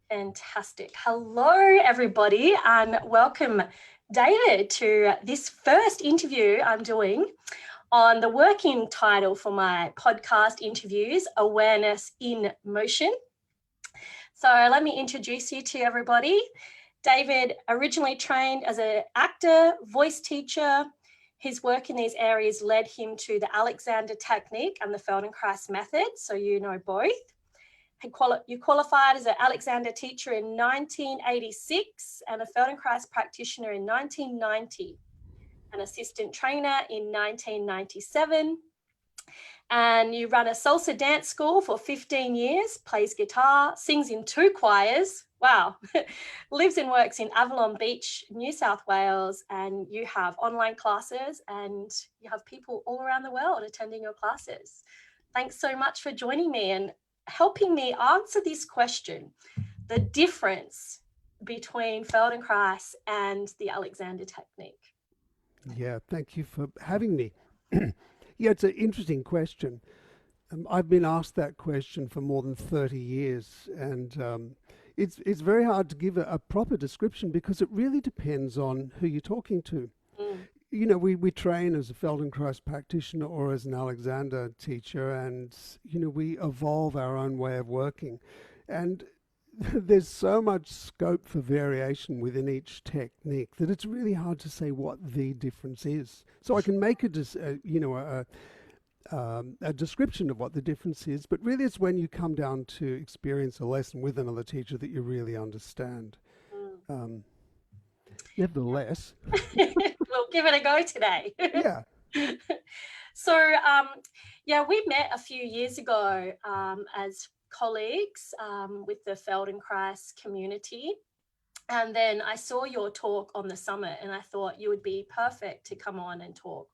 Fantastic. Hello, everybody, and welcome, David, to this first interview I'm doing on the working title for my podcast interviews, Awareness in Motion. So let me introduce you to everybody. David originally trained as an actor, voice teacher. His work in these areas led him to the Alexander technique and the Feldenkrais method, so you know both. You qualified as an Alexander teacher in 1986 and a Feldenkrais practitioner in 1990, an assistant trainer in 1997. And you run a salsa dance school for 15 years, plays guitar, sings in 2 choirs. Wow. Lives and works in Avalon Beach, New South Wales, and you have online classes and you have people all around the world attending your classes. Thanks so much for joining me and helping me answer this question, the difference between Feldenkrais and the Alexander technique. Yeah, thank you for having me. Yeah, it's an interesting question. I've been asked that question for more than 30 years, and it's very hard to give a proper description because it really depends on who you're talking to. You know, we train as a Feldenkrais practitioner or as an Alexander teacher, and, you know, we evolve our own way of working. And there's so much scope for variation within each technique that it's really hard to say what the difference is. So I can make a description of what the difference is, but really it's when you come down to experience a lesson with another teacher that you really understand. Nevertheless, we'll give it a go today. Yeah. So, we met a few years ago as colleagues with the Feldenkrais community. And then I saw your talk on the summit and I thought you would be perfect to come on and talk.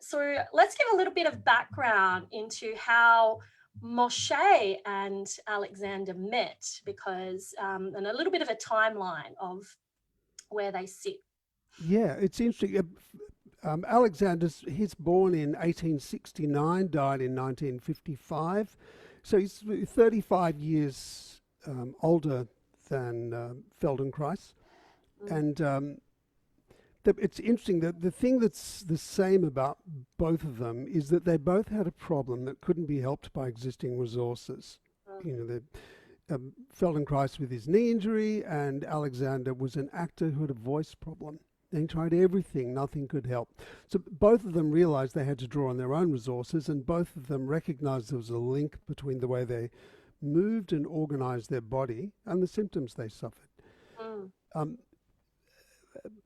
So let's give a little bit of background into how Moshe and Alexander met, because and a little bit of a timeline of where they sit. Yeah, it's interesting. He's born in 1869, died in 1955. So he's 35 years older than Feldenkrais. And it's interesting that the thing that's the same about both of them is that they both had a problem that couldn't be helped by existing resources. You know, Feldenkrais with his knee injury, and Alexander was an actor who had a voice problem. They tried everything, nothing could help. So both of them realized they had to draw on their own resources, and both of them recognized there was a link between the way they moved and organized their body and the symptoms they suffered.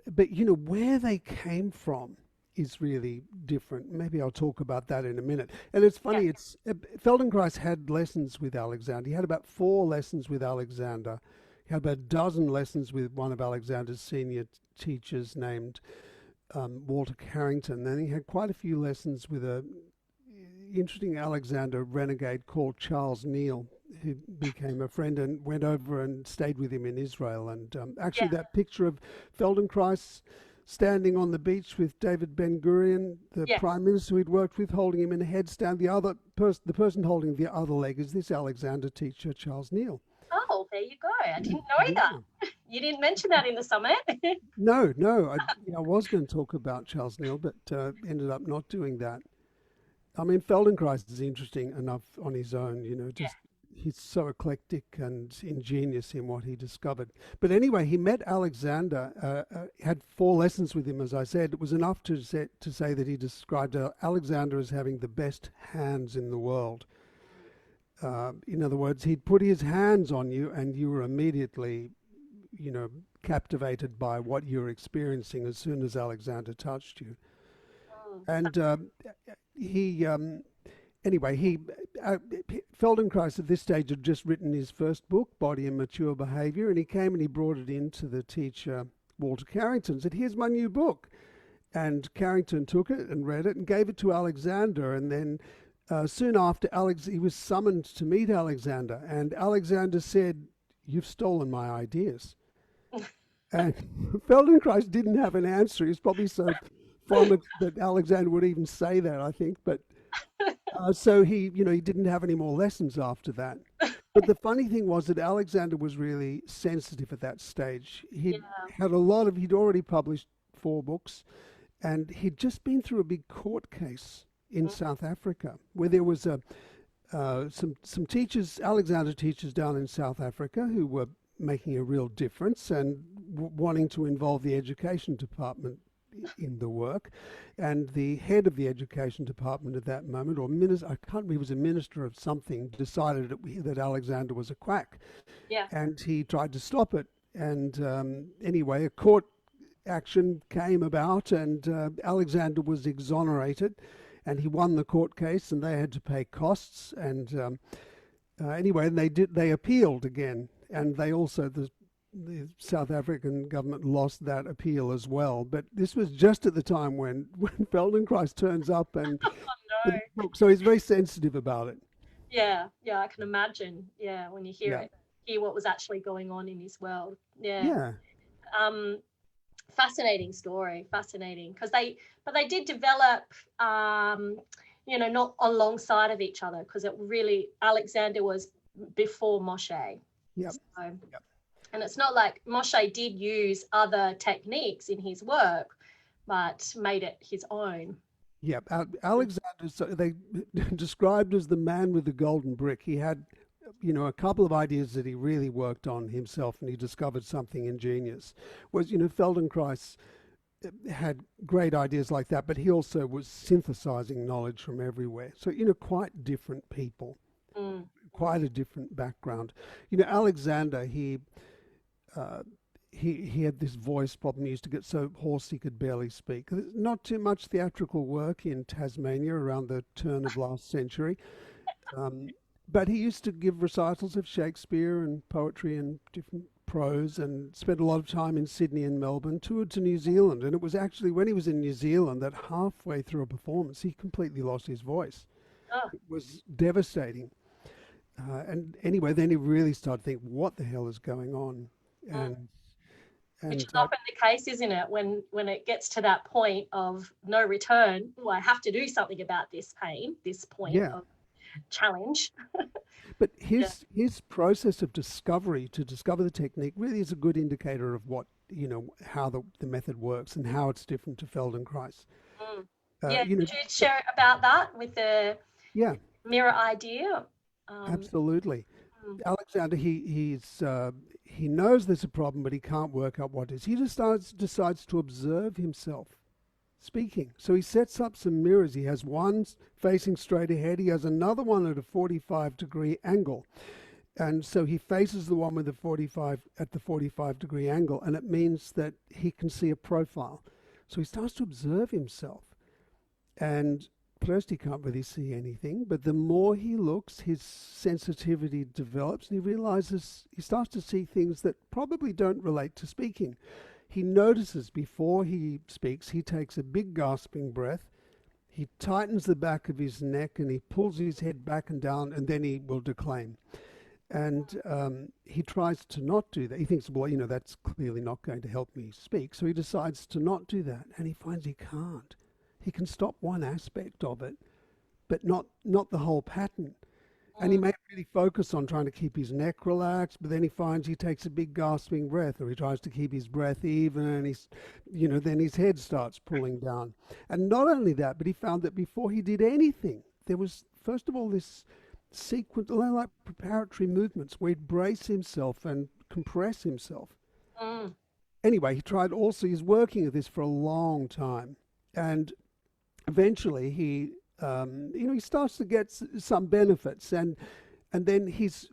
But, you know, where they came from is really different. Maybe I'll talk about that in a minute. And it's funny, Feldenkrais had lessons with Alexander. He had about 4 lessons with Alexander. He had about a dozen lessons with one of Alexander's senior teachers named Walter Carrington. Then he had quite a few lessons with a interesting Alexander renegade called Charles Neal, who became a friend and went over and stayed with him in Israel. And that picture of Feldenkrais standing on the beach with David Ben-Gurion, the prime minister who he'd worked with, holding him in a headstand. The person holding the other leg is this Alexander teacher, Charles Neal. Oh, there you go. I didn't know that. You didn't mention that in the summit. No. I was going to talk about Charles Neal, but ended up not doing that. I mean, Feldenkrais is interesting enough on his own, you know, he's so eclectic and ingenious in what he discovered. But anyway, he met Alexander, had 4 lessons with him, as I said. It was enough to say that he described Alexander as having the best hands in the world. In other words, he'd put his hands on you and you were immediately, you know, captivated by what you were experiencing as soon as Alexander touched you. And Feldenkrais at this stage had just written his first book, Body and Mature Behavior, and he came and he brought it into the teacher, Walter Carrington, and said, "Here's my new book." And Carrington took it and read it and gave it to Alexander. And then soon after, he was summoned to meet Alexander. And Alexander said, "You've stolen my ideas." And Feldenkrais didn't have an answer. He was probably so fond that Alexander would even say that, I think. But so he didn't have any more lessons after that. But the funny thing was that Alexander was really sensitive at that stage. Yeah. He'd already published 4 books, and he'd just been through a big court case in Mm. South Africa where there was some teachers, Alexander teachers down in South Africa, who were making a real difference and wanting to involve the education department in the work. And the head of the education department at that moment, or minister, I can't remember, he was a minister of something, decided that Alexander was a quack, Yeah. and he tried to stop it. And anyway, a court action came about, and Alexander was exonerated, and he won the court case, and they had to pay costs. And anyway, and they appealed again, and they also the South African government lost that appeal as well. But this was just at the time when Feldenkrais turns up and Oh, no. so he's very sensitive about it. Yeah. Yeah. I can imagine. Yeah. When you Yeah. hear what was actually going on in his world. Yeah. Yeah. Fascinating story. Fascinating. Because they did develop, not alongside of each other, because Alexander was before Moshe. Yep. So, Yep. and it's not like Moshe did use other techniques in his work, but made it his own. Yeah, Alexander, so they described as the man with the golden brick. He had, a couple of ideas that he really worked on himself, and he discovered something ingenious. Feldenkrais had great ideas like that, but he also was synthesizing knowledge from everywhere. So, quite different people, quite a different background. Alexander, he had this voice problem. He used to get so hoarse he could barely speak. There's not too much theatrical work in Tasmania around the turn of last century. But he used to give recitals of Shakespeare and poetry and different prose, and spent a lot of time in Sydney and Melbourne, toured to New Zealand. And it was actually when he was in New Zealand that halfway through a performance, he completely lost his voice. Oh. It was devastating. And anyway, then he really started to think, what the hell is going on? And Which is often the case, isn't it? When it gets to that point of no return, I have to do something about this pain, this point of challenge. But his process of discovery to discover the technique really is a good indicator of what, how the method works and how it's different to Feldenkrais. Could you share about that with the mirror idea? Absolutely. Alexander, he knows there's a problem, but he can't work out what it is. He decides to observe himself speaking. So he sets up some mirrors. He has one facing straight ahead. He has another one at a 45-degree angle. And so he faces the one with the 45-degree angle, and it means that he can see a profile. So he starts to observe himself. And first he can't really see anything, but the more he looks, his sensitivity develops, and he starts to see things that probably don't relate to speaking. He notices before he speaks, he takes a big gasping breath, he tightens the back of his neck, and he pulls his head back and down, and then he will declaim. And he tries to not do that. He thinks, well, that's clearly not going to help me speak. So he decides to not do that, and he finds he can't. He can stop one aspect of it, but not the whole pattern. And he may really focus on trying to keep his neck relaxed, but then he finds he takes a big gasping breath, or he tries to keep his breath even, and then his head starts pulling down. And not only that, but he found that before he did anything, there was, first of all, this sequence, like preparatory movements, where he'd brace himself and compress himself. Anyway, he's working at this for a long time. And eventually he starts to get some benefits, and then he's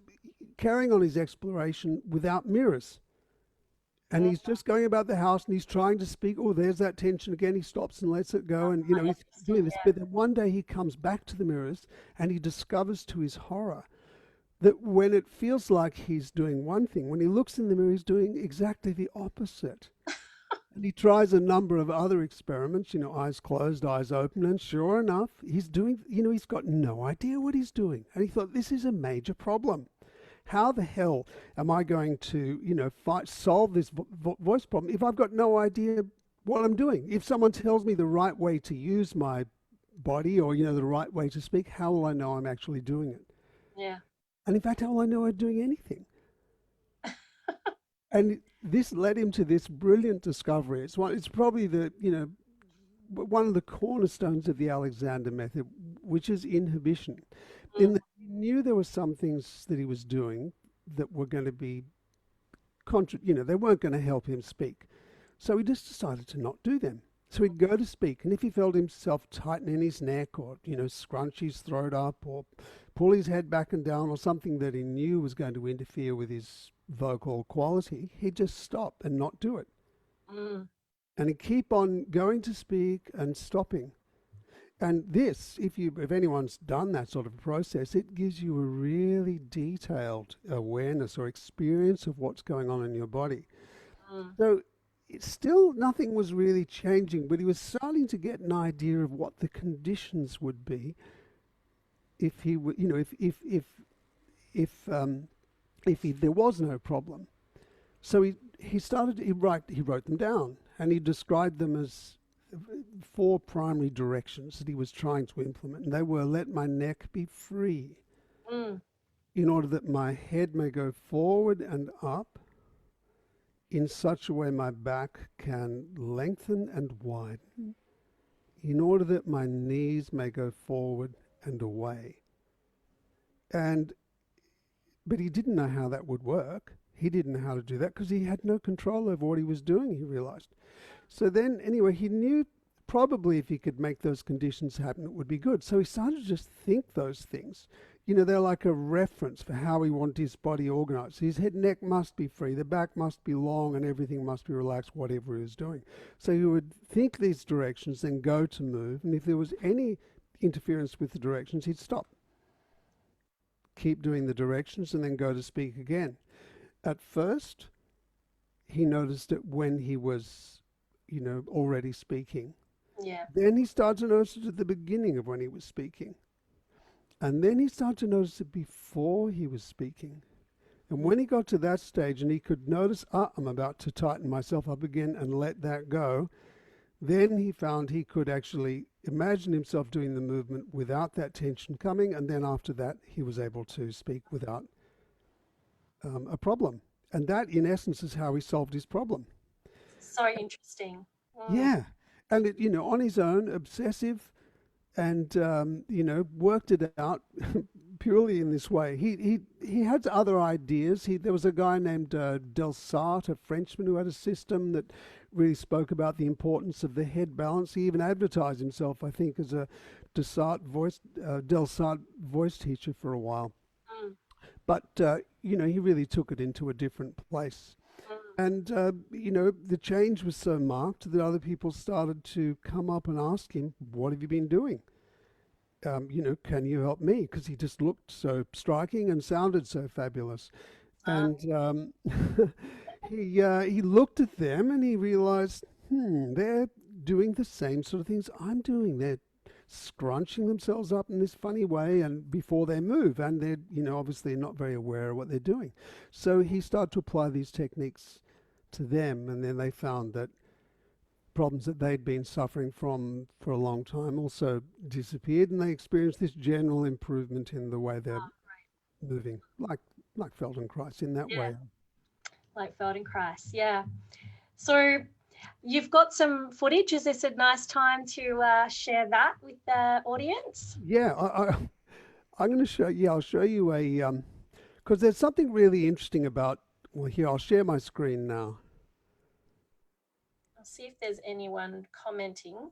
carrying on his exploration without mirrors, and he's just going about the house and he's trying to speak. Oh, there's that tension again. He stops and lets it go, and he's doing this. But then one day he comes back to the mirrors, and he discovers to his horror that when it feels like he's doing one thing, when he looks in the mirror, he's doing exactly the opposite. And he tries a number of other experiments, eyes closed, eyes open, and sure enough, he's doing, he's got no idea what he's doing. And he thought, this is a major problem. How the hell am I going to, solve this voice problem if I've got no idea what I'm doing? If someone tells me the right way to use my body, or, the right way to speak, how will I know I'm actually doing it? Yeah. And in fact, how will I know I'm doing anything? And this led him to this brilliant discovery. It's probably one of the cornerstones of the Alexander method, which is inhibition. In Mm, that he knew there were some things that he was doing that were going to be they weren't going to help him speak. So he just decided to not do them. So he'd go to speak, and if he felt himself tightening his neck, or scrunch his throat up, or pull his head back and down, or something that he knew was going to interfere with his vocal quality, he'd just stop and not do it. mm, And he'd keep on going to speak and stopping. And this, if anyone's done that sort of process, it gives you a really detailed awareness or experience of what's going on in your body. mm. So it's still, nothing was really changing, but he was starting to get an idea of what the conditions would be if he would, if there was no problem. So he wrote them down, and he described them as four primary directions that he was trying to implement. And they were: let my neck be free, Mm. in order that my head may go forward and up in such a way my back can lengthen and widen, in order that my knees may go forward and away. But he didn't know how that would work. He didn't know how to do that because he had no control over what he was doing, he realized. So then, anyway, he knew probably if he could make those conditions happen, it would be good. So he started to just think those things. They're like a reference for how he wanted his body organized. His head neck must be free, the back must be long, and everything must be relaxed, whatever he was doing. So he would think these directions, then go to move. And if there was any interference with the directions, he'd stop, keep doing the directions, and then go to speak again. At first, he noticed it when he was, already speaking. Yeah. Then he started to notice it at the beginning of when he was speaking. And then he started to notice it before he was speaking. And when he got to that stage and he could notice, I'm about to tighten myself up again and let that go, then he found he could actually imagine himself doing the movement without that tension coming. And then after that, he was able to speak without a problem. And that, in essence, is how he solved his problem. So interesting. Mm, Yeah. And, on his own, obsessive, and worked it out purely in this way. He had other ideas. There was a guy named Delsart, a Frenchman, who had a system that really spoke about the importance of the head balance. He even advertised himself, I think, as a Delsart voice teacher for a while. mm, But he really took it into a different place. mm. And, the change was so marked that other people started to come up and ask him, what have you been doing? Can you help me? Because he just looked so striking and sounded so fabulous. Uh, And he looked at them and he realized, they're doing the same sort of things I'm doing. They're scrunching themselves up in this funny way and before they move, and they're obviously not very aware of what they're doing. So he started to apply these techniques to them, and then they found that problems that they'd been suffering from for a long time also disappeared, and they experienced this general improvement in the way they're moving, like Feldenkrais in that yeah, way. like Feldenkrais. Yeah. So you've got some footage. Is this a nice time to share that with the audience? Yeah, I'm going to show you. I'll show you because there's something really interesting about. Well, here I'll share my screen now. I'll see if there's anyone commenting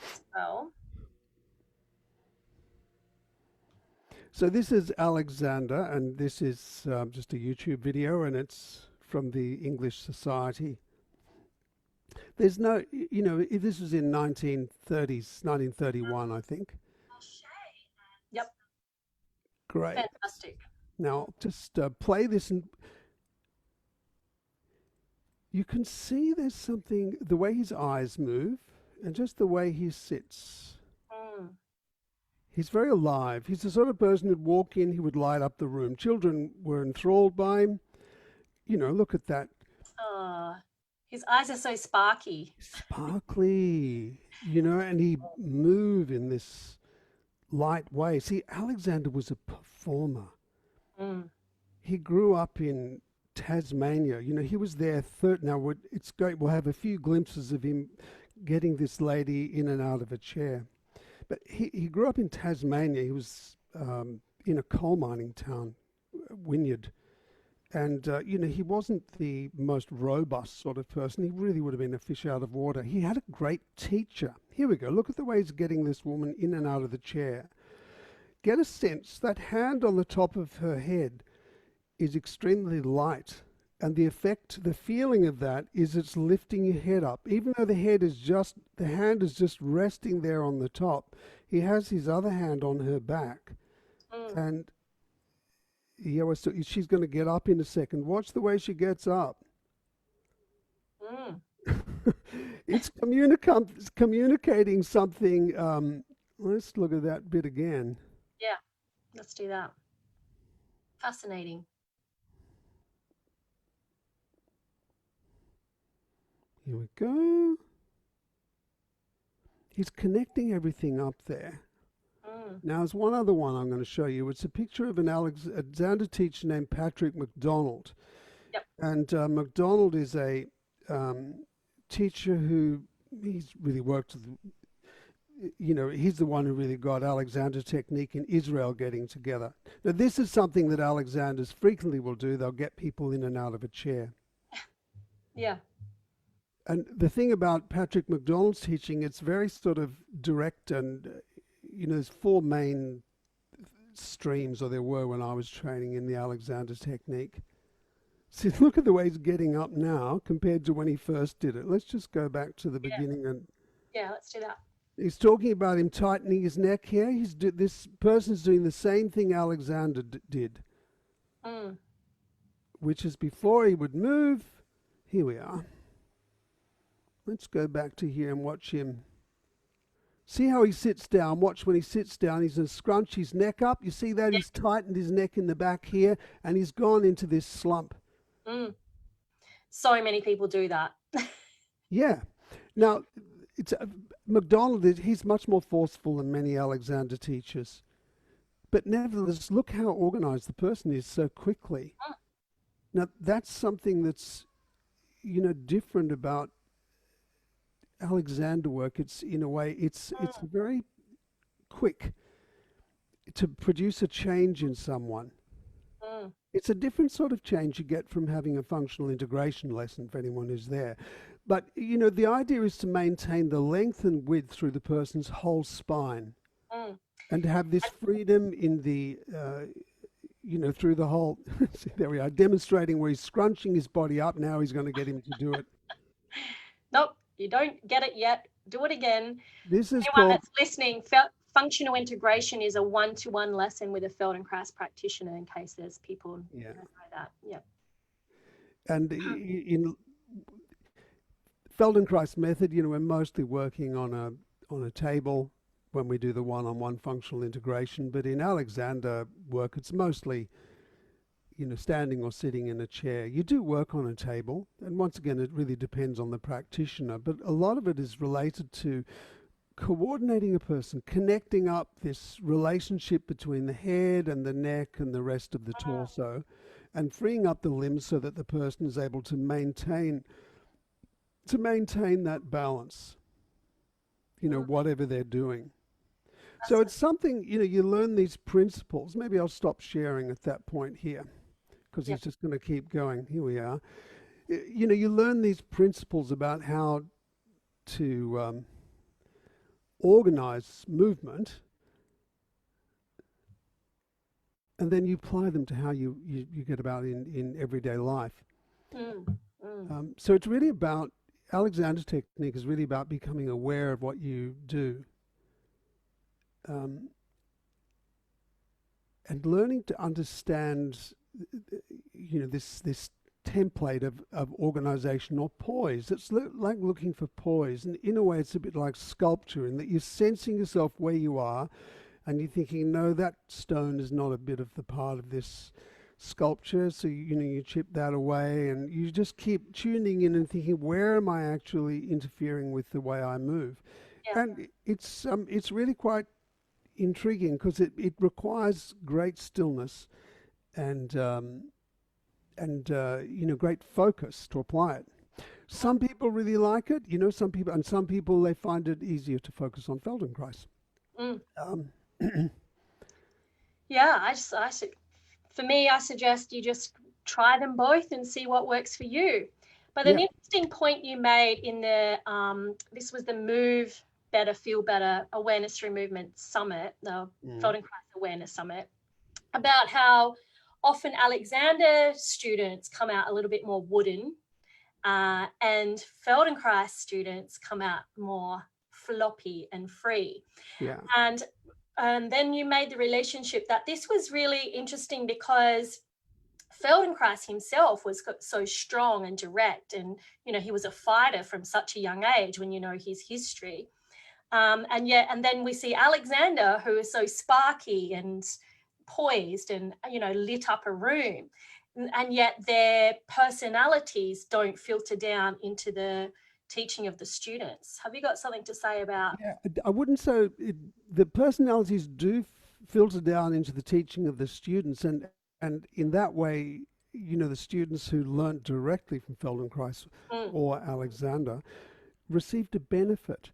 as well. So this is Alexander, and this is just a YouTube video, and it's from the English Society. There's no, this was in 1930s, 1931, I think. Yep. Great. Fantastic. Now, just play this, and you can see there's something, the way his eyes move, and just the way he sits. Mm. He's very alive. He's the sort of person who'd walk in, he would light up the room. Children were enthralled by him. Look at that. Oh, his eyes are so sparky. Sparkly, and he move in this light way. See, Alexander was a performer. Mm. He grew up in Tasmania. You know, he was there. It's great. We'll have a few glimpses of him getting this lady in and out of a chair. But he grew up in Tasmania. He was in a coal mining town, Wynyard. And, you know, he wasn't the most robust sort of person. He really would have been a fish out of water. He had a great teacher. Here we go. Look at the way he's getting this woman in and out of the chair. Get a sense that hand on the top of her head is extremely light. And the feeling of that is it's lifting your head up. Even though the hand is just resting there on the top, he has his other hand on her back. Mm. And yeah, well, so she's going to get up in a second. Watch the way she gets up. Mm. It's communicating something. Let's look at that bit again. Yeah, let's do that. Fascinating. Here we go. He's connecting everything up there. Now, there's one other one I'm going to show you. It's a picture of an Alexander teacher named Patrick McDonald. Yep. And McDonald is a teacher who he's really worked with, you know, he's the one who really got Alexander's technique in Israel getting together. Now, this is something that Alexanders frequently will do. They'll get people in and out of a chair. Yeah. And the thing about Patrick McDonald's teaching, it's very sort of direct and you know, there's four main streams, or there were when I was training in the Alexander technique. See, look at the way he's getting up now compared to when he first did it. Let's just go back to the beginning. And yeah, let's do that. he's talking about him tightening his neck here. This person's doing the same thing Alexander did, which is before he would move. Here we are. Let's go back to here and watch him. See how he sits down. Watch when he sits down. He's going to scrunch his neck up. You see that? Yep. He's tightened his neck in the back here, and he's gone into this slump. So many people do that. Yeah. Now, it's McDonald. He's much more forceful than many Alexander teachers. But nevertheless, look how organized the person is so quickly. Now, that's something that's, you know, different about Alexander work. It's in a way it's very quick to produce a change in someone. It's a different sort of change you get from having a functional integration lesson for anyone who's there. But you know, the idea is to maintain the length and width through the person's whole spine, and to have this freedom in the you know, through the whole see, there we are, demonstrating where he's scrunching his body up. Now he's going to get him to do it. Nope. You don't get it yet. Do it again. This is anyone that's listening, functional integration is a one-to-one lesson with a Feldenkrais practitioner, in case there's people who don't know that. Yeah. And in Feldenkrais method, you know, we're mostly working on a table when we do the one-on-one functional integration. But in Alexander work, it's mostly, you know, standing or sitting in a chair. You do work on a table, and once again, it really depends on the practitioner, but a lot of it is related to coordinating a person, connecting up this relationship between the head and the neck and the rest of the torso, and freeing up the limbs so that the person is able to maintain that balance, you know, whatever they're doing. So it's something, you know, you learn these principles. Maybe I'll stop sharing at that point here, because he's just going to keep going. Here we are. You know, you learn these principles about how to organize movement, and then you apply them to how you get about in everyday life. So it's really about, Alexander's technique is really about becoming aware of what you do. And learning to understand, you know, this template of organization or poise. It's like looking for poise, and in a way it's a bit like sculpture, in that you're sensing yourself where you are, and you're thinking, no, that stone is not a bit of the part of this sculpture, so you know, you chip that away, and you just keep tuning in and thinking, where am I actually interfering with the way I move? And it's really quite intriguing, because it requires great stillness and great focus to apply it. Some people really like it, some people they find it easier to focus on Feldenkrais. Mm. Um, Yeah, for me, I suggest you just try them both and see what works for you. But an yeah, interesting point you made in the this was the Move Better, Feel Better Awareness Through Movement Summit, the mm, Feldenkrais Awareness Summit, about how often Alexander students come out a little bit more wooden, and Feldenkrais students come out more floppy and free. yeah, And then you made the relationship that this was really interesting because Feldenkrais himself was so strong and direct, and he was a fighter from such a young age when you know his history. And then we see Alexander, who is so sparky and poised and lit up a room, and yet their personalities don't filter down into the teaching of the students. Have you got something to say about? yeah. I wouldn't say the personalities do filter down into the teaching of the students, and in that way, the students who learnt directly from Feldenkrais Mm, or Alexander received a benefit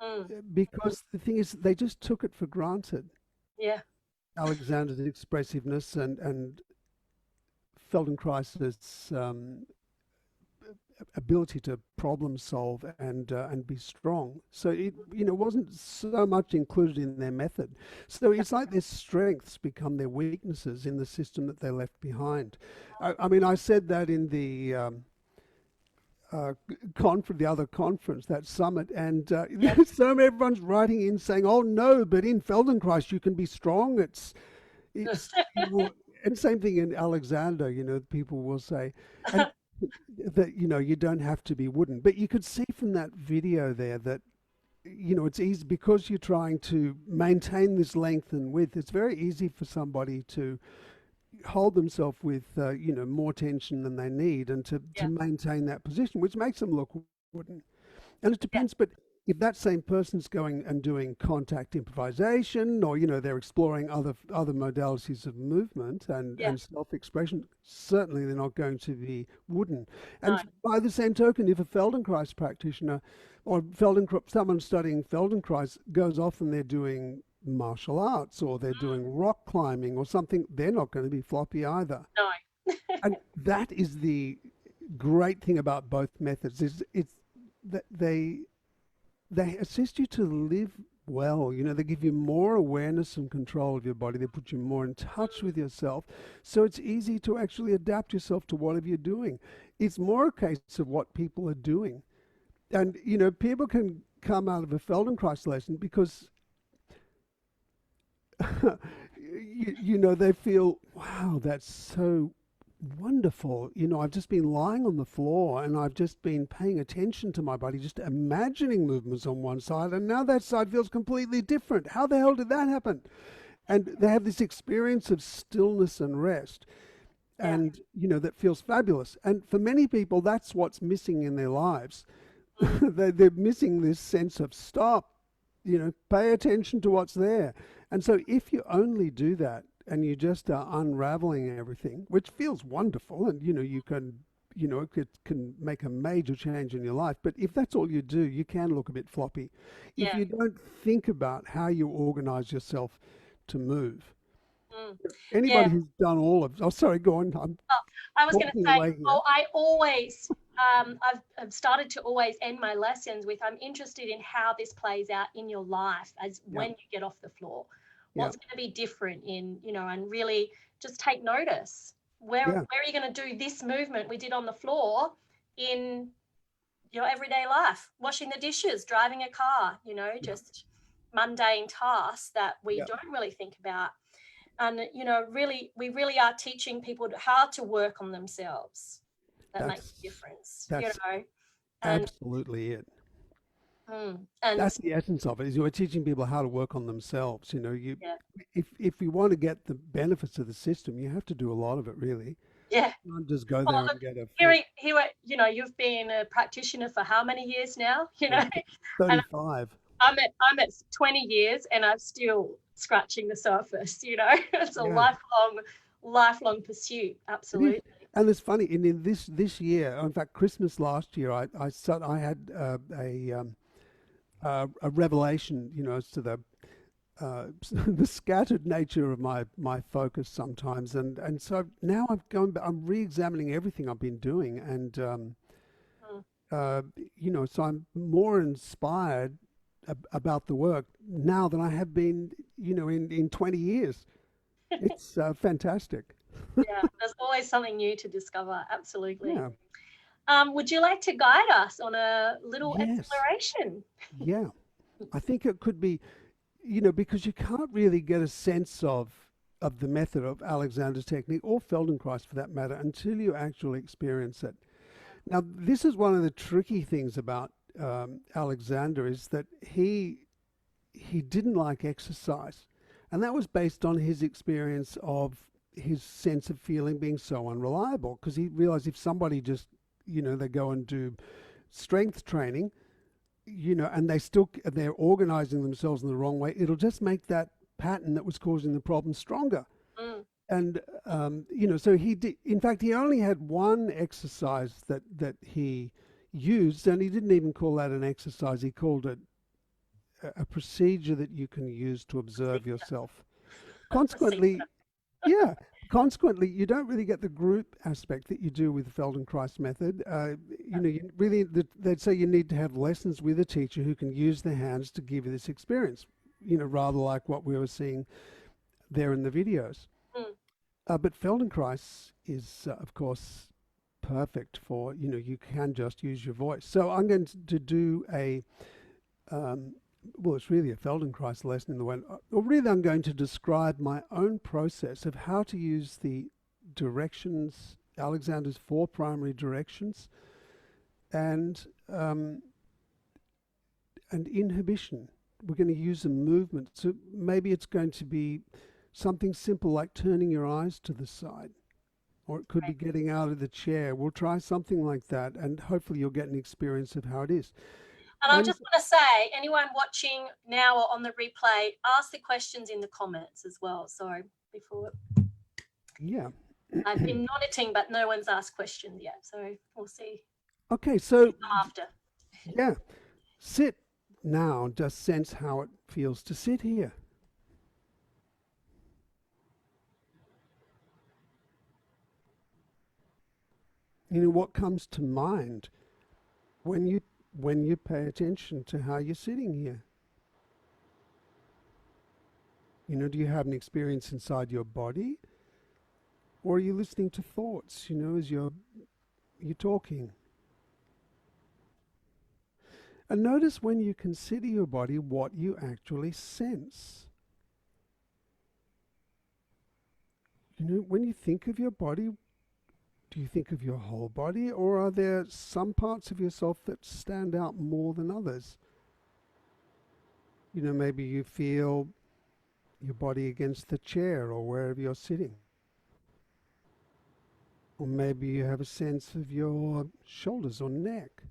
mm, because the thing is they just took it for granted. yeah, Alexander's expressiveness and Feldenkrais's ability to problem solve and be strong. So it wasn't so much included in their method. So it's like their strengths become their weaknesses in the system that they left behind. I mean, I said that in the the other conference, that summit, and so everyone's writing in saying, "Oh no, but in Feldenkrais you can be strong." It's and same thing in Alexander. People will say, and that you don't have to be wooden, but you could see from that video there that it's easy because you're trying to maintain this length and width. It's very easy for somebody to hold themselves with more tension than they need and to maintain that position, which makes them look wooden. And it depends, but if that same person's going and doing contact improvisation, or they're exploring other modalities of movement and self-expression, certainly they're not going to be wooden. And no, by the same token, if a Feldenkrais practitioner or someone studying Feldenkrais goes off and they're doing martial arts or they're doing rock climbing or something, they're not going to be floppy either. no. And that is the great thing about both methods, is it's that they assist you to live well. They give you more awareness and control of your body. They put you more in touch with yourself. So it's easy to actually adapt yourself to whatever you're doing. It's more a case of what people are doing. And, people can come out of a Feldenkrais lesson because, they feel, wow, that's so wonderful. I've just been lying on the floor and I've just been paying attention to my body, just imagining movements on one side, and now that side feels completely different. How the hell did that happen? And they have this experience of stillness and rest, and that feels fabulous. And for many people, that's what's missing in their lives. They're missing this sense of stop, pay attention to what's there. And so if you only do that, and you just are unraveling everything, which feels wonderful, and you can, it can make a major change in your life. But if that's all you do, you can look a bit floppy. If you don't think about how you organize yourself to move. Mm. Anybody Yeah. who's done all of, oh, sorry, go on. I'm I was going to talking say, away here. I always, I've started to always end my lessons with, I'm interested in how this plays out in your life as when you get off the floor. What's going to be different in, and really just take notice. Where are you going to do this movement we did on the floor in your everyday life? Washing the dishes, driving a car, just mundane tasks that we don't really think about. And, we really are teaching people how to work on themselves. That makes a difference, That's And, absolutely it. and That's the essence of it, is you're teaching people how to work on themselves. If you want to get the benefits of the system, you have to do a lot of it, really. yeah. You can't just go there and get a Here, you've been a practitioner for how many years now? And 35. I'm at 20 years and I'm still scratching the surface. It's a lifelong lifelong pursuit. It is. Absolutely. And it's funny, in this year, in fact, Christmas last year, I had a revelation, as to the the scattered nature of my focus sometimes, and so now I'm re-examining everything I've been doing, and Mm. so I'm more inspired about the work now than I have been, in 20 years. It's fantastic. Yeah, there's always something new to discover. Absolutely. Yeah. Would you like to guide us on a little Yes. exploration? Yeah. I think it could be, because you can't really get a sense of the method of Alexander's technique or Feldenkrais for that matter until you actually experience it. Now, this is one of the tricky things about Alexander is that he didn't like exercise, and that was based on his experience of his sense of feeling being so unreliable. Because he realized if somebody just, they go and do strength training, and they're organizing themselves in the wrong way, it'll just make that pattern that was causing the problem stronger. Mm. And so he did. In fact, he only had one exercise that he used, and he didn't even call that an exercise. He called it a procedure that you can use to observe yourself. Consequently, yeah. Consequently, you don't really get the group aspect that you do with the Feldenkrais method. You really, they'd say you need to have lessons with a teacher who can use their hands to give you this experience. Rather like what we were seeing there in the videos. Mm. But Feldenkrais is, of course, perfect for, you can just use your voice. So I'm going to do well, it's really a Feldenkrais lesson in the way, or really I'm going to describe my own process of how to use the directions, Alexander's 4 primary directions, and inhibition. We're going to use a movement. So maybe it's going to be something simple like turning your eyes to the side, or it could be getting out of the chair. We'll try something like that, and hopefully you'll get an experience of how it is. And I just want to say, anyone watching now or on the replay, ask the questions in the comments as well. So before, Yeah. I've been monitoring, but no one's asked questions yet. So we'll see. Okay, so After. yeah, sit now. Just sense how it feels to sit here. What comes to mind when you pay attention to how you're sitting here? Do you have an experience inside your body, or are you listening to thoughts? As you're talking. And notice when you consider your body, what you actually sense. When you think of your body, do you think of your whole body, or are there some parts of yourself that stand out more than others? Maybe you feel your body against the chair or wherever you're sitting. Or maybe you have a sense of your shoulders or neck.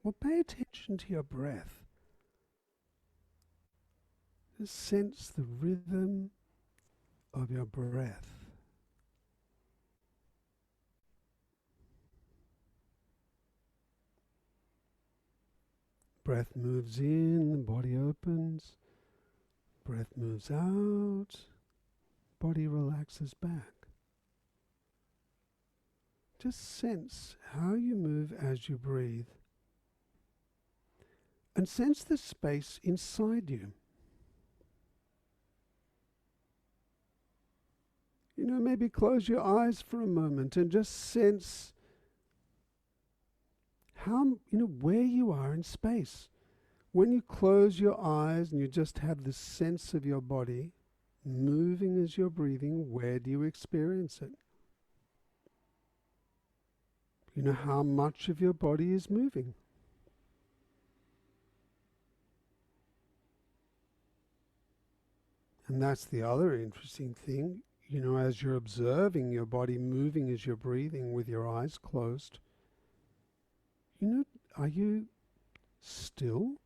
Well, pay attention to your breath. Just sense the rhythm of your breath. Breath moves in, the body opens. Breath moves out, body relaxes back. Just sense how you move as you breathe. And sense the space inside you. Maybe close your eyes for a moment and just sense how, where you are in space. When you close your eyes and you just have the sense of your body moving as you're breathing, where do you experience it? How much of your body is moving? And that's the other interesting thing. As you're observing your body moving as you're breathing with your eyes closed, are you still?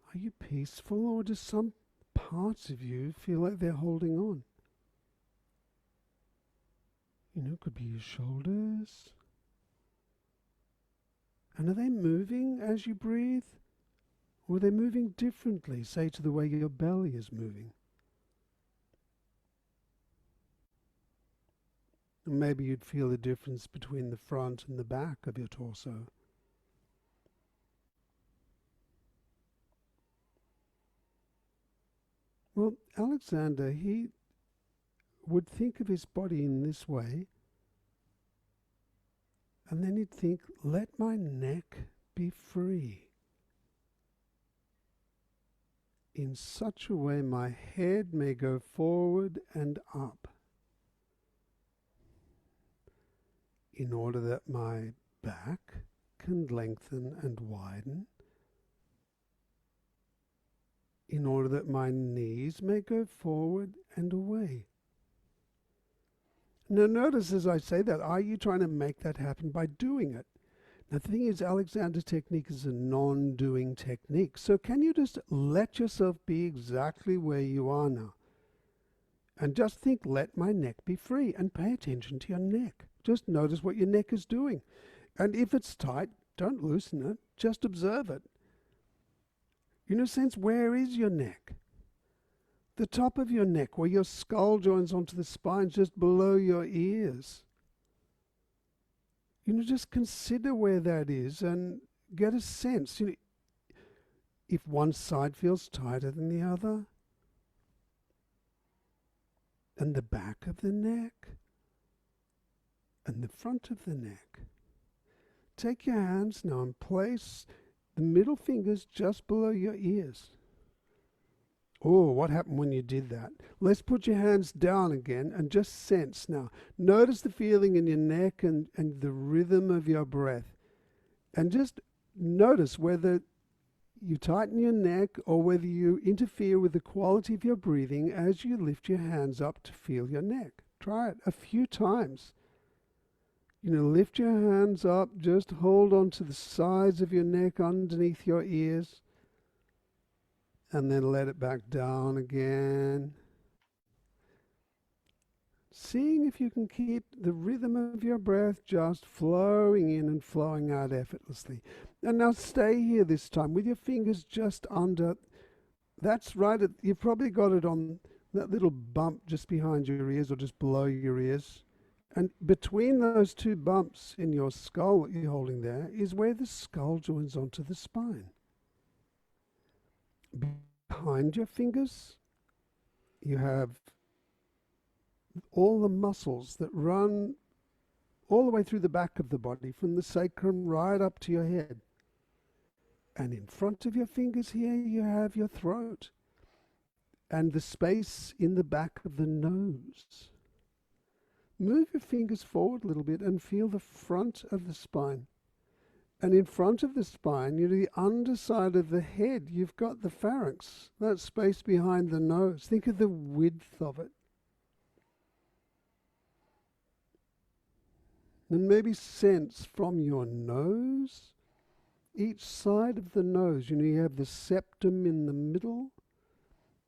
Are you peaceful, or does some parts of you feel like they're holding on. It could be your shoulders. And are they moving as you breathe? Or are they moving differently, say to the way your belly is moving? And maybe you'd feel the difference between the front and the back of your torso. Well, Alexander, he would think of his body in this way, and then he'd think, let my neck be free. In such a way my head may go forward and up, in order that my back can lengthen and widen, in order that my knees may go forward and away. Now notice as I say that, are you trying to make that happen by doing it? Now the thing is, Alexander's technique is a non-doing technique. So can you just let yourself be exactly where you are now? And just think, let my neck be free, and pay attention to your neck. Just notice what your neck is doing. And if it's tight, don't loosen it, just observe it. In a sense, where is your neck? The top of your neck, where your skull joins onto the spine, just below your ears. Just consider where that is and get a sense. If one side feels tighter than the other, and the back of the neck, and the front of the neck. Take your hands now and place the middle fingers just below your ears. Oh, what happened when you did that? Let's put your hands down again and just sense now. Notice the feeling in your neck and the rhythm of your breath. And just notice whether you tighten your neck or whether you interfere with the quality of your breathing as you lift your hands up to feel your neck. Try it a few times. Lift your hands up, just hold on to the sides of your neck underneath your ears, and then let it back down again. Seeing if you can keep the rhythm of your breath just flowing in and flowing out effortlessly. And now stay here this time with your fingers just under. That's right, you've probably got it on that little bump just behind your ears or just below your ears. And between those two bumps in your skull that you're holding there is where the skull joins onto the spine. Behind your fingers, you have all the muscles that run all the way through the back of the body, from the sacrum right up to your head. And in front of your fingers here, you have your throat and the space in the back of the nose. Move your fingers forward a little bit and feel the front of the spine. And in front of the spine, the underside of the head, you've got the pharynx, that space behind the nose. Think of the width of it. And maybe sense from your nose, each side of the nose, you have the septum in the middle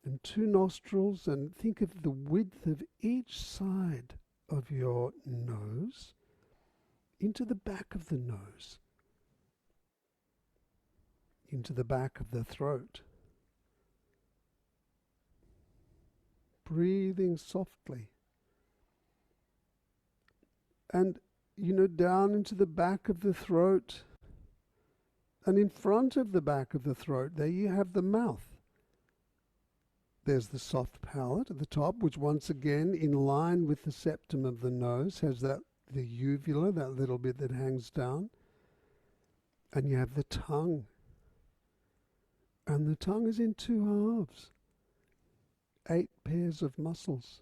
and two nostrils, and think of the width of each side of your nose into the back of the nose, into the back of the throat. Breathing softly. And, down into the back of the throat. And in front of the back of the throat, there you have the mouth. There's the soft palate at the top, which once again, in line with the septum of the nose, has the uvula, that little bit that hangs down. And you have the tongue. And the tongue is in two halves. 8 pairs of muscles.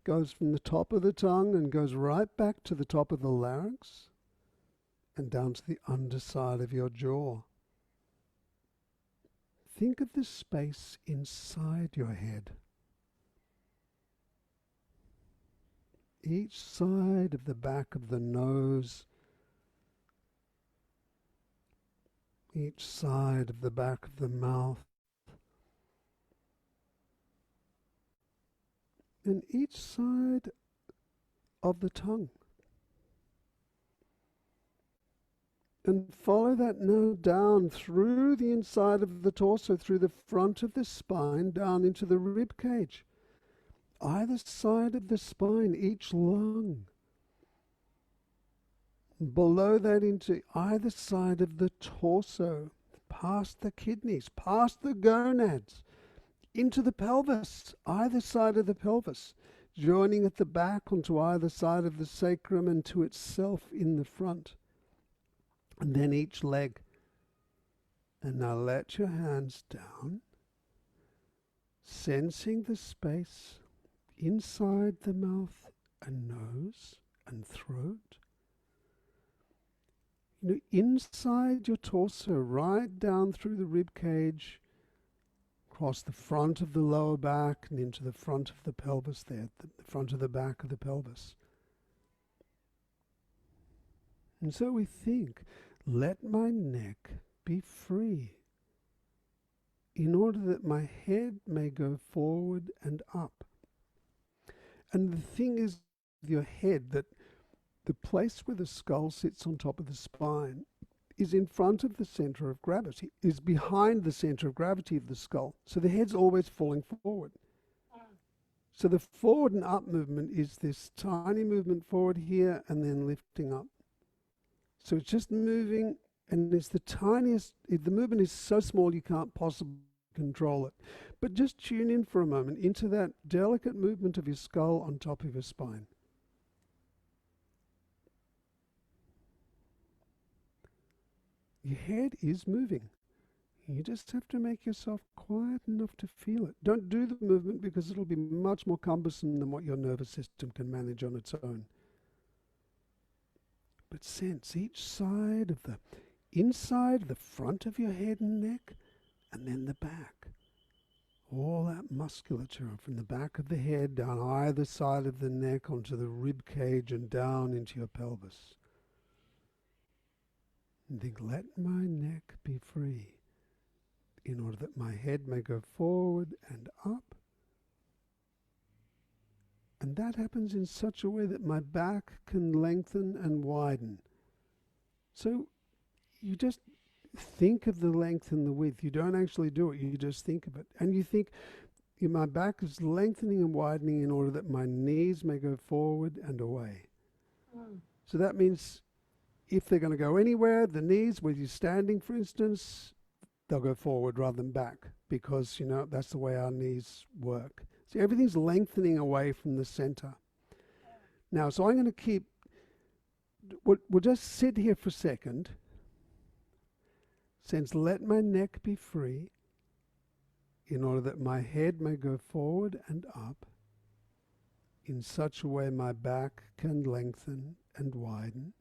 Goes from the top of the tongue and goes right back to the top of the larynx and down to the underside of your jaw. Think of the space inside your head. Each side of the back of the nose, each side of the back of the mouth, and each side of the tongue. And follow that now down through the inside of the torso, through the front of the spine, down into the rib cage. Either side of the spine, each lung. Below that into either side of the torso, past the kidneys, past the gonads, into the pelvis, either side of the pelvis, joining at the back onto either side of the sacrum and to itself in the front. And then each leg. And now let your hands down, sensing the space inside the mouth and nose and throat. You know, inside your torso, right down through the rib cage, across the front of the lower back and into the front of the pelvis there, the front of the back of the pelvis. And so we think, let my neck be free in order that my head may go forward and up. And the thing is with your head, that the place where the skull sits on top of the spine is in front of the center of gravity, is behind the center of gravity of the skull. So the head's always falling forward. So the forward and up movement is this tiny movement forward here and then lifting up. So it's just moving, and it's the tiniest, the movement is so small you can't possibly control it. But just tune in for a moment into that delicate movement of your skull on top of your spine. Your head is moving. You just have to make yourself quiet enough to feel it. Don't do the movement because it'll be much more cumbersome than what your nervous system can manage on its own. But sense each side of the inside, the front of your head and neck, and then the back. All that musculature from the back of the head down either side of the neck onto the rib cage and down into your pelvis. And think, let my neck be free in order that my head may go forward and up. And that happens in such a way that my back can lengthen and widen. So you just think of the length and the width. You don't actually do it, you just think of it. And you think, my back is lengthening and widening in order that my knees may go forward and away. So that means if they're going to go anywhere, the knees, whether you're standing, for instance, they'll go forward rather than back because, that's the way our knees work. So everything's lengthening away from the center. Now, so I'm going to we'll just sit here for a second. Sense, let my neck be free in order that my head may go forward and up in such a way my back can lengthen and widen,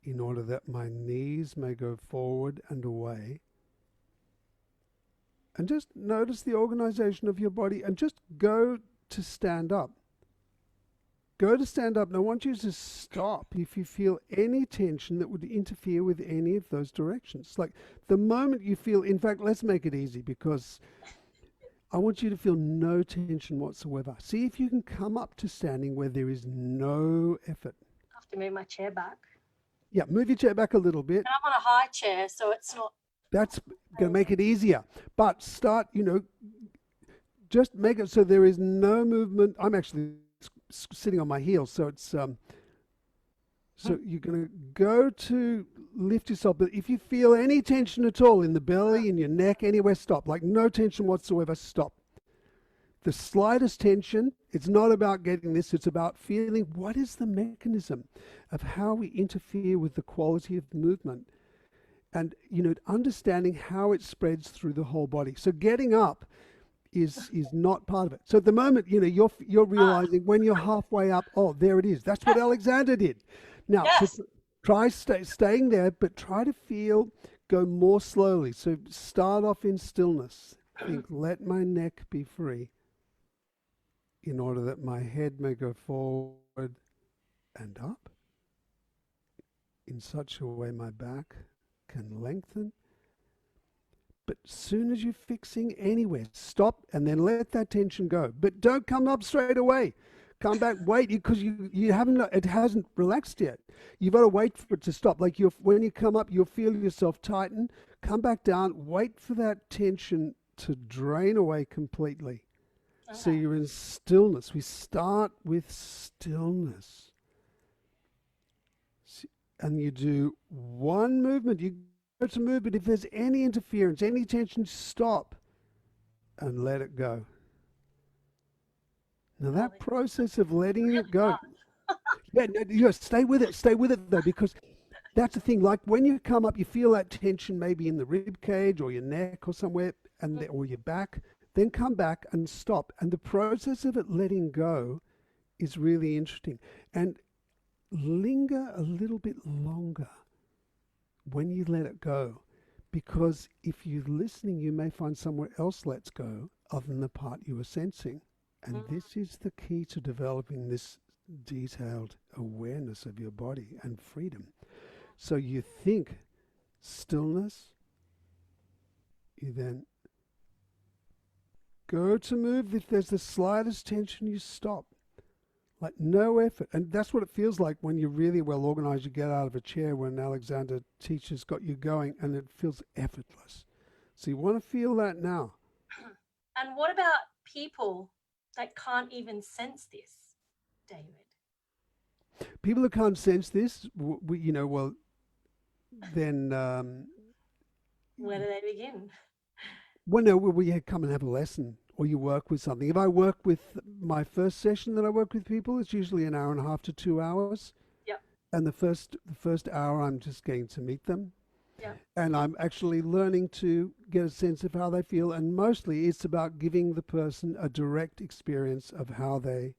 in order that my knees may go forward and away. And just notice the organization of your body and just go to stand up. Go to stand up. And I want you to stop if you feel any tension that would interfere with any of those directions. Like the moment you feel, in fact, let's make it easy because I want you to feel no tension whatsoever. See if you can come up to standing where there is no effort. I have to move my chair back. Yeah, move your chair back a little bit. And I'm on a high chair, so it's not... That's going to make it easier. But start, just make it so there is no movement. I'm actually sitting on my heels, so it's... So you're going to go to lift yourself. But if you feel any tension at all in the belly, in your neck, anywhere, stop. Like no tension whatsoever, stop. The slightest tension, it's not about getting this, it's about feeling what is the mechanism of how we interfere with the quality of movement. And, understanding how it spreads through the whole body. So getting up is not part of it. So at the moment, you're realizing when you're halfway up, oh, there it is. That's what Alexander did. Now, Yes. so try staying there, but try to go more slowly. So start off in stillness. Think, let my neck be free in order that my head may go forward and up in such a way my back can lengthen. But as soon as you're fixing anywhere, stop and then let that tension go. But don't come up straight away. Come back, wait, because you haven't, it hasn't relaxed yet. You've got to wait for it to stop. Like when you come up, you'll feel yourself tighten. Come back down, wait for that tension to drain away completely. So you're in stillness. We start with stillness. And you do one movement. You go to move, but if there's any interference, any tension, stop and let it go. Now that process of letting it go, stay with it though, because that's the thing. Like when you come up, you feel that tension maybe in the rib cage or your neck or somewhere, or your back. Then come back and stop. And the process of it letting go is really interesting. And linger a little bit longer when you let it go. Because if you're listening, you may find somewhere else lets go other than the part you were sensing. And this is the key to developing this detailed awareness of your body and freedom. So you think stillness, you then go to move. If there's the slightest tension, you stop. Like no effort. And that's what it feels like when you're really well organized. You get out of a chair when Alexander teacher's got you going, and it feels effortless. So you want to feel that now. And what about people that can't even sense this, David? People who can't sense this, then where do they begin? Well, no, we come and have a lesson, or you work with something. If I work with my first session that I work with people, it's usually an hour and a half to 2 hours. Yep. And the first hour, I'm just getting to meet them. Yep. And I'm actually learning to get a sense of how they feel. And mostly it's about giving the person a direct experience of how they,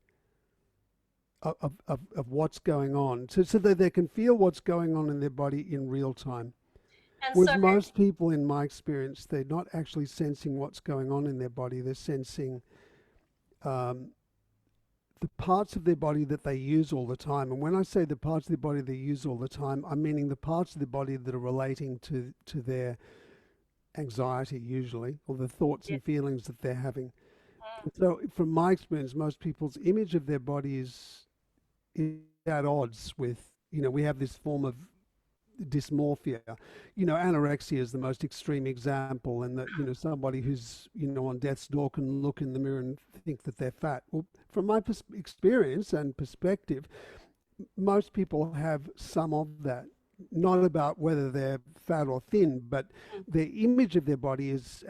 of what's going on, so that they can feel what's going on in their body in real time. And With most people, in my experience, they're not actually sensing what's going on in their body. They're sensing the parts of their body that they use all the time. And when I say the parts of their body they use all the time, I'm meaning the parts of the body that are relating to their anxiety, usually, or the thoughts and feelings that they're having. So from my experience, most people's image of their body is at odds with, we have this form of dysmorphia. Anorexia is the most extreme example, and that somebody who's on death's door can look in the mirror and think that they're fat. Well, from my experience and perspective, most people have some of that. Not about whether they're fat or thin, but their image of their body is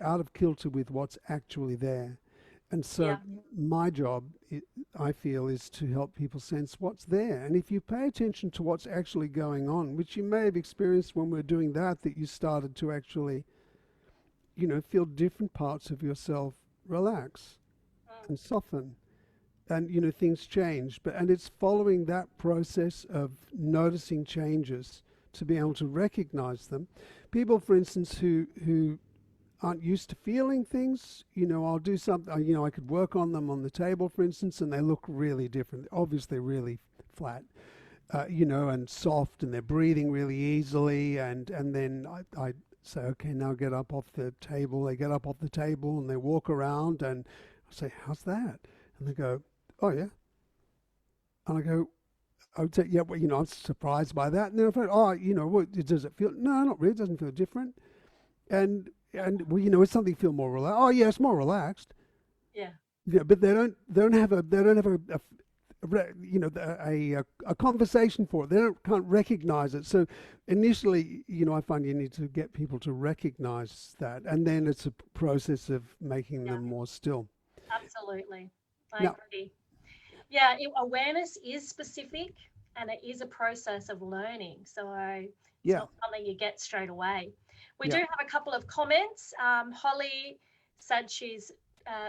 out of kilter with what's actually there. And so my job, I feel, is to help people sense what's there. And if you pay attention to what's actually going on, which you may have experienced when we're doing that you started to actually, feel different parts of yourself relax and soften. And, things change. And it's following that process of noticing changes to be able to recognize them. People, for instance, who aren't used to feeling things, I'll do something, I could work on them on the table, for instance, and they look really different, obviously really flat, and soft, and they're breathing really easily, and then I say, okay, now get up off the table. They get up off the table and they walk around, and I say, how's that? And they go, oh yeah. And I would say, yeah, well, I'm surprised by that. And then I thought, oh, what does it feel? No, not really. It doesn't feel different. And well, it's something feel more relaxed. Oh yeah, it's more relaxed. Yeah. Yeah, but they don't have a conversation for it. They can't recognize it. So initially, I find you need to get people to recognize that, and then it's a process of making them more still. Absolutely, I agree. Yeah, awareness is specific, and it is a process of learning. So it's not something you get straight away. We do have a couple of comments. Holly said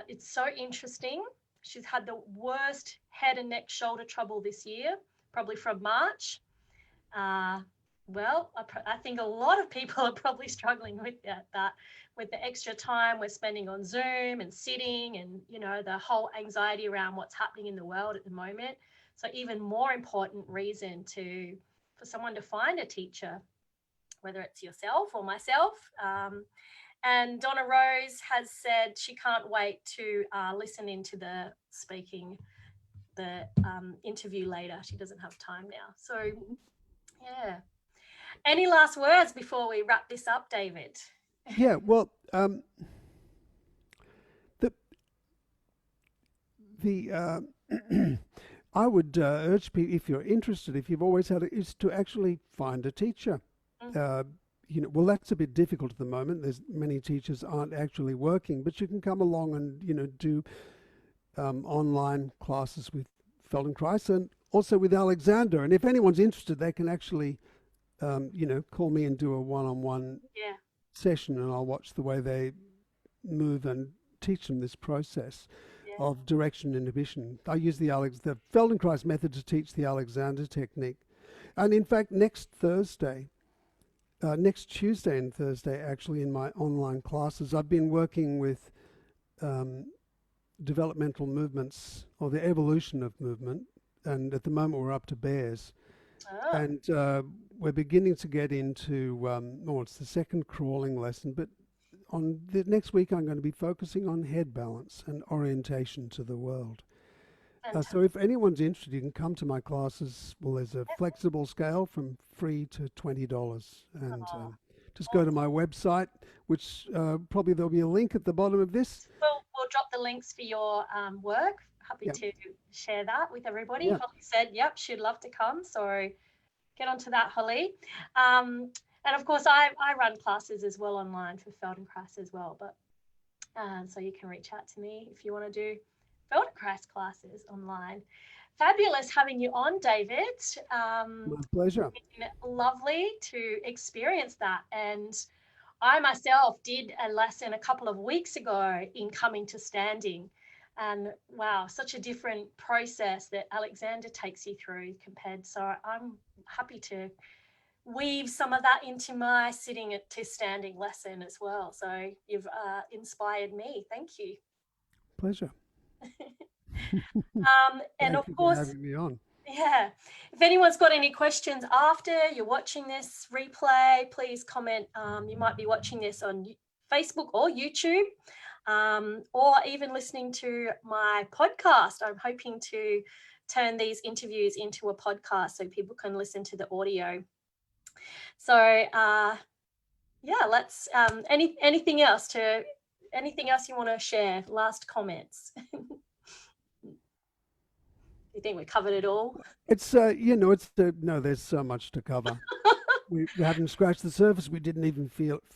it's so interesting. She's had the worst head and neck shoulder trouble this year, probably from March. Well, I think a lot of people are probably struggling with that with the extra time we're spending on Zoom and sitting, and the whole anxiety around what's happening in the world at the moment. So even more important reason for someone to find a teacher, whether it's yourself or myself. And Donna Rose has said she can't wait to listen into the interview later. She doesn't have time now. So, yeah. Any last words before we wrap this up, David? Yeah, well, the I would urge people, if you're interested, if you've always had it, is to actually find a teacher. Well, that's a bit difficult at the moment. There's many teachers aren't actually working, but you can come along and do online classes with Feldenkrais and also with Alexander. And if anyone's interested, they can actually call me and do a one-on-one session, and I'll watch the way they move and teach them this process of direction inhibition. I use the Feldenkrais method to teach the Alexander technique. And in fact, next Tuesday and Thursday, actually, in my online classes, I've been working with developmental movements, or the evolution of movement. And at the moment, we're up to bears. Oh. And we're beginning to get into, it's the second crawling lesson, but on the next week, I'm going to be focusing on head balance and orientation to the world. So if anyone's interested, you can come to my classes. Well, there's a flexible scale from free to $20. And just go to my website, which probably there'll be a link at the bottom of this. We'll drop the links for your work. Happy to share that with everybody. Yeah. Holly said, yep, she'd love to come. So get onto that, Holly. And of course, I run classes as well online for Feldenkrais as well. But so you can reach out to me if you want to do Feldenkrais classes online. Fabulous having you on, David. My pleasure. It's been lovely to experience that. And I myself did a lesson a couple of weeks ago in coming to standing. And wow, such a different process that Alexander takes you through compared. So I'm happy to weave some of that into my sitting to standing lesson as well. So you've inspired me. Thank you. Pleasure. And Thank of you course, for having me on. Yeah, if anyone's got any questions after you're watching this replay, please comment. You might be watching this on Facebook or YouTube, or even listening to my podcast. I'm hoping to turn these interviews into a podcast so people can listen to the audio. So let's anything else you want to share? Last comments. You think we covered it all? It's there's so much to cover. we haven't scratched the surface. We didn't even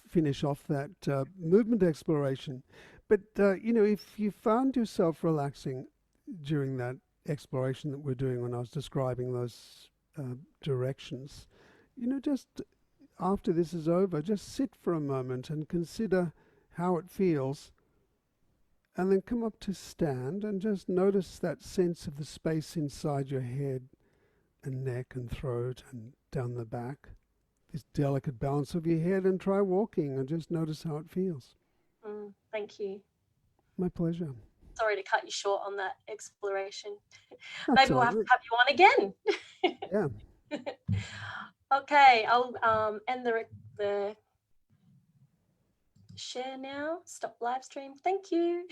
finish off that movement exploration. But if you found yourself relaxing during that exploration that we're doing, when I was describing those directions, just after this is over, just sit for a moment and consider how it feels. And then come up to stand and just notice that sense of the space inside your head and neck and throat and down the back. This delicate balance of your head, and try walking and just notice how it feels. Thank you. My pleasure. Sorry to cut you short on that exploration. That's Maybe we'll have to have you on again. Yeah. Okay, I'll end the share now. Stop live stream. Thank you.